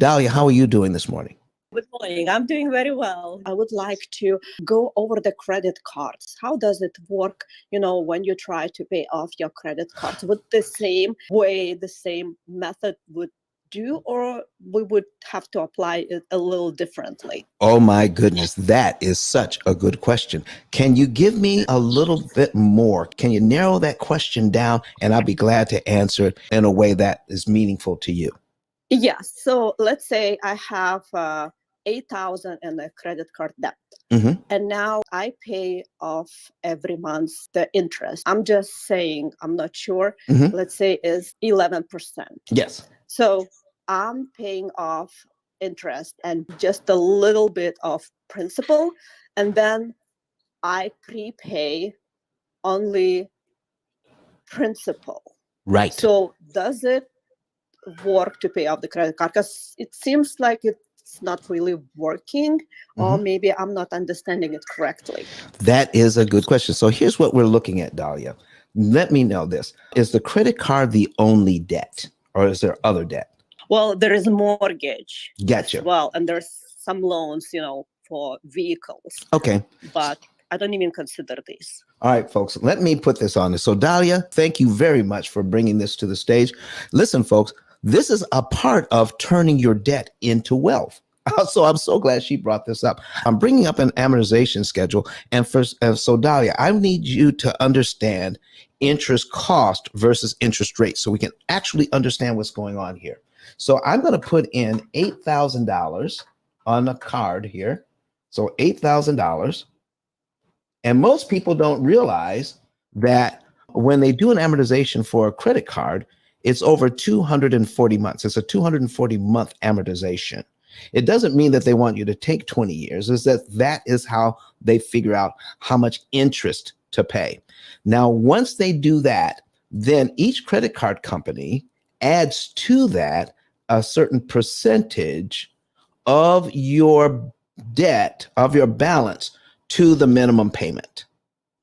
Dahlia, how are you doing this morning? Good morning. I'm doing very well. I would like to go over the credit cards. How does it work, when you try to pay off your credit cards? Would the same way, the same method would do, or we would have to apply it a little differently? Oh my goodness, that is such a good question. Can you give me a little bit more? Can you narrow that question down? And I'll be glad to answer it in a way that is meaningful to you. Yes. So let's say I have 8,000 in a credit card debt. Mm-hmm. And now I pay off every month the interest. I'm just saying, I'm not sure. Mm-hmm. Let's say is 11%. Yes. So I'm paying off interest and just a little bit of principal. And then I prepay only principal. Right. So does it work to pay off the credit card? Because it seems like it's not really working, or maybe I'm not understanding it correctly. That is a good question. So here's what we're looking at, Dahlia. Let me know this. Is the credit card the only debt, or is there other debt? Well, there is mortgage. Gotcha. As well, and there's some loans, for vehicles. Okay. But I don't even consider these. All right, folks, let me put this on this. So Dahlia, thank you very much for bringing this to the stage. Listen, folks, this is a part of turning your debt into wealth. So I'm so glad she brought this up. I'm bringing up an amortization schedule. And so Dahlia, I need you to understand interest cost versus interest rate so we can actually understand what's going on here. So I'm going to put in $8,000 on a card here. So $8,000. And most people don't realize that when they do an amortization for a credit card, it's over 240 months. It's a 240 month amortization. It doesn't mean that they want you to take 20 years. It's that is how they figure out how much interest to pay. Now, once they do that, then each credit card company adds to that a certain percentage of your debt, of your balance, to the minimum payment.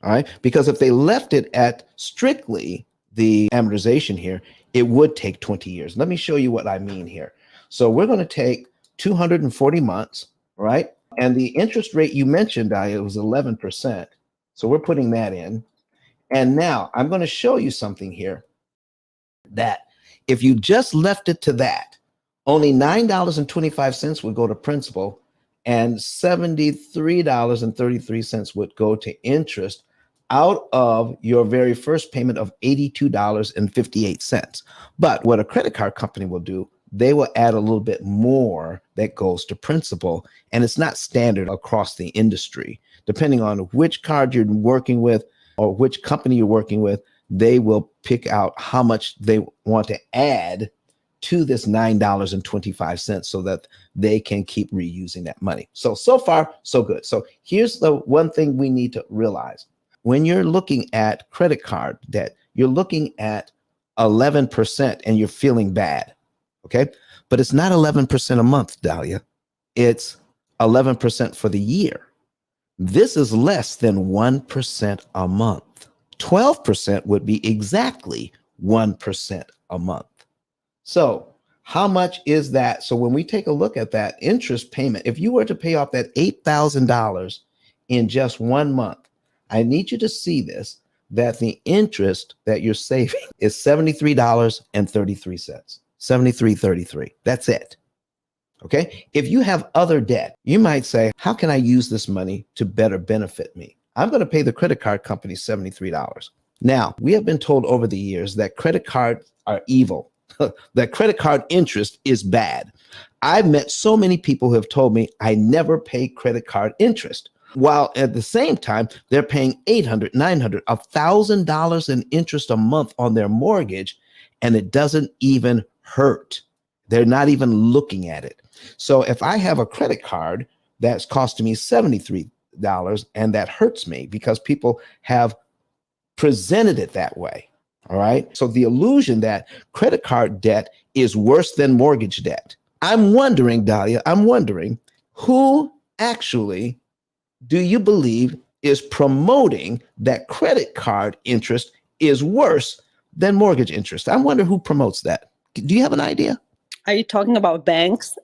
All right. Because if they left it at strictly the amortization here, it would take 20 years. Let me show you what I mean here. So we're going to take 240 months, right? And the interest rate you mentioned, it was 11%. So we're putting that in. And now I'm going to show you something here that if you just left it to that, only $9.25 would go to principal and $73.33 would go to interest out of your very first payment of $82.58. But what a credit card company will do, they will add a little bit more that goes to principal. And it's not standard across the industry. Depending on which card you're working with or which company you're working with, they will pick out how much they want to add to this $9.25 so that they can keep reusing that money. So far, so good. So here's the one thing we need to realize. When you're looking at credit card debt, you're looking at 11% and you're feeling bad. Okay. But it's not 11% a month, Dahlia. It's 11% for the year. This is less than 1% a month. 12% would be exactly 1% a month. So how much is that? So when we take a look at that interest payment, if you were to pay off that $8,000 in just 1 month, I need you to see this, that the interest that you're saving is $73.33, $73.33. That's it. Okay. If you have other debt, you might say, how can I use this money to better benefit me? I'm going to pay the credit card company $73. Now, we have been told over the years that credit cards are evil. That credit card interest is bad. I've met so many people who have told me I never pay credit card interest, while at the same time, they're paying $800, $900, $1,000 in interest a month on their mortgage, and it doesn't even hurt. They're not even looking at it. So if I have a credit card that's costing me $73 and that hurts me because people have presented it that way. All right. So the illusion that credit card debt is worse than mortgage debt. I'm wondering, Dahlia, who actually do you believe is promoting that credit card interest is worse than mortgage interest? I wonder who promotes that. Do you have an idea? Are you talking about banks?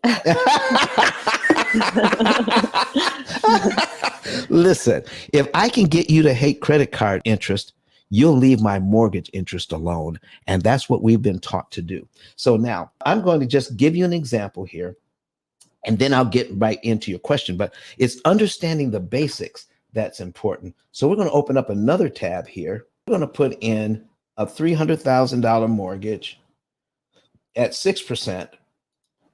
Listen, if I can get you to hate credit card interest, you'll leave my mortgage interest alone. And that's what we've been taught to do. So now I'm going to just give you an example here, and then I'll get right into your question. But it's understanding the basics that's important. So we're going to open up another tab here. We're going to put in a $300,000 mortgage at 6%.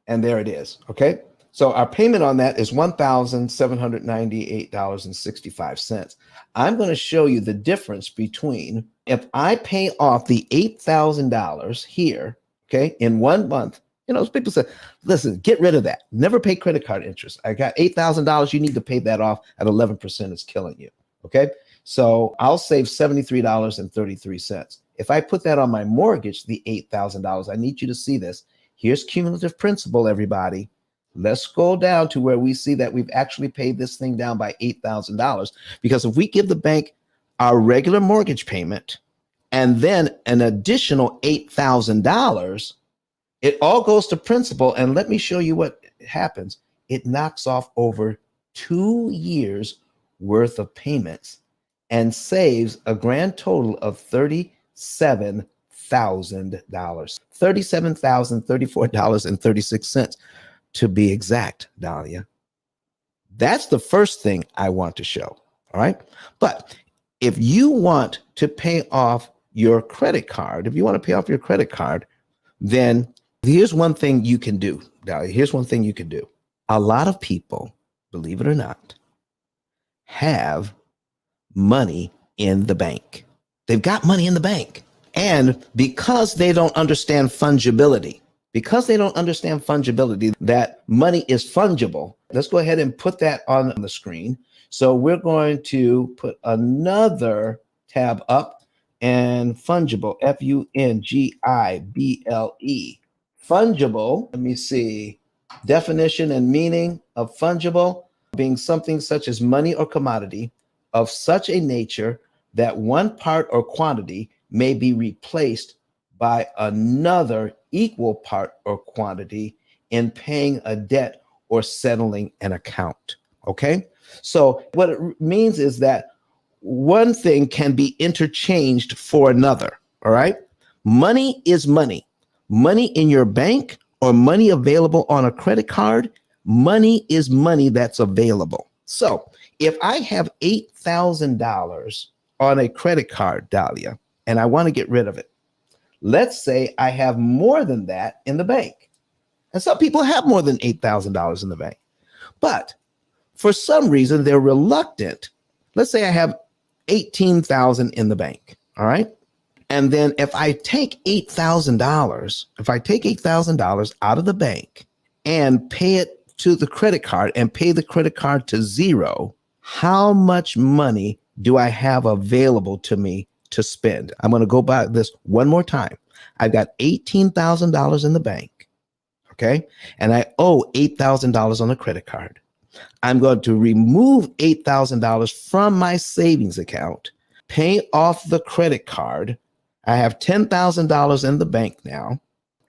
And there it is. Okay. So our payment on that is $1,798.65. I'm going to show you the difference between if I pay off the $8,000 here, okay, in 1 month. People say, listen, get rid of that. Never pay credit card interest. I got $8,000. You need to pay that off at 11%. It's killing you. Okay. So I'll save $73.33. If I put that on my mortgage, the $8,000, I need you to see this. Here's cumulative principal, everybody. Let's scroll down to where we see that we've actually paid this thing down by $8,000. Because if we give the bank our regular mortgage payment and then an additional $8,000, it all goes to principal. And let me show you what happens. It knocks off over 2 years worth of payments and saves a grand total of $37,000. $37,034.36 to be exact, Dahlia. That's the first thing I want to show. All right. But if you want to pay off your credit card, then here's one thing you can do, Dahlia. Here's one thing you can do. A lot of people, believe it or not, have money in the bank. They've got money in the bank. And because they don't understand fungibility, that money is fungible, let's go ahead and put that on the screen. So we're going to put another tab up, and fungible, Fungible. Fungible, let me see. Definition and meaning of fungible: being something such as money or commodity of such a nature that one part or quantity may be replaced by another equal part or quantity in paying a debt or settling an account. Okay. So what it means is that one thing can be interchanged for another. All right. Money is money. Money in your bank or money available on a credit card. Money is money that's available. So if I have $8,000 on a credit card, Dahlia, and I want to get rid of it, let's say I have more than that in the bank. And some people have more than $8,000 in the bank. But for some reason, they're reluctant. Let's say I have $18,000 in the bank. All right. And then if I take $8,000 out of the bank and pay it to the credit card and pay the credit card to zero, how much money do I have available to me to spend? I'm going to go by this one more time. I've got $18,000 in the bank. Okay. And I owe $8,000 on a credit card. I'm going to remove $8,000 from my savings account, pay off the credit card. I have $10,000 in the bank now.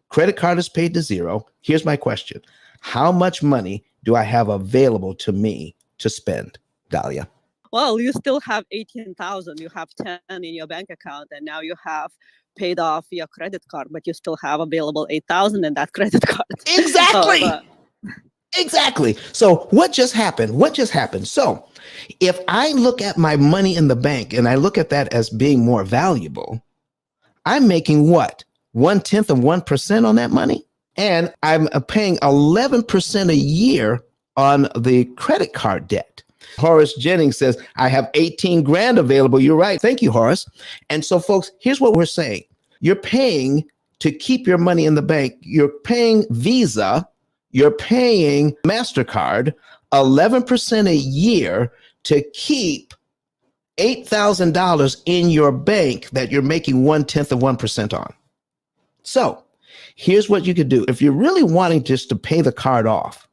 Credit card is paid to zero. Here's my question. How much money do I have available to me to spend, Dahlia? Well, you still have 18,000. You have 10 in your bank account, and now you have paid off your credit card, but you still have available 8,000 in that credit card. Exactly. Exactly. So what just happened? So if I look at my money in the bank and I look at that as being more valuable, I'm making what? 0.1% on that money? And I'm paying 11% a year on the credit card debt. Horace Jennings says, I have 18 grand available. You're right. Thank you, Horace. And so, folks, here's what we're saying. You're paying to keep your money in the bank. You're paying Visa. You're paying MasterCard 11% a year to keep $8,000 in your bank that you're making 0.1% on. So here's what you could do. If you're really wanting just to pay the card off,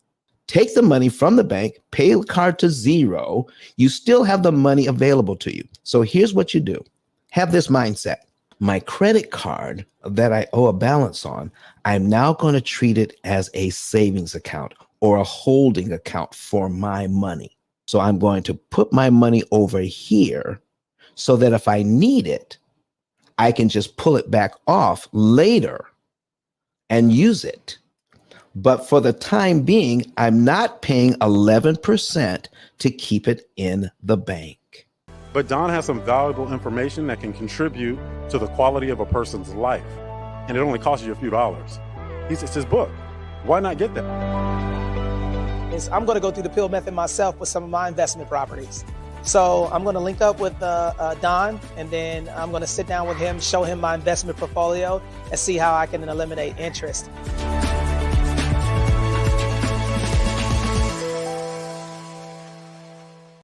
take the money from the bank, pay the card to zero. You still have the money available to you. So here's what you do. Have this mindset. My credit card that I owe a balance on, I'm now going to treat it as a savings account or a holding account for my money. So I'm going to put my money over here so that if I need it, I can just pull it back off later and use it. But for the time being, I'm not paying 11% to keep it in the bank. But Don has some valuable information that can contribute to the quality of a person's life. And it only costs you a few dollars. It's his book. Why not get that? I'm going to go through the P.I.L.L method myself with some of my investment properties. So I'm going to link up with Don, and then I'm going to sit down with him, show him my investment portfolio, and see how I can eliminate interest.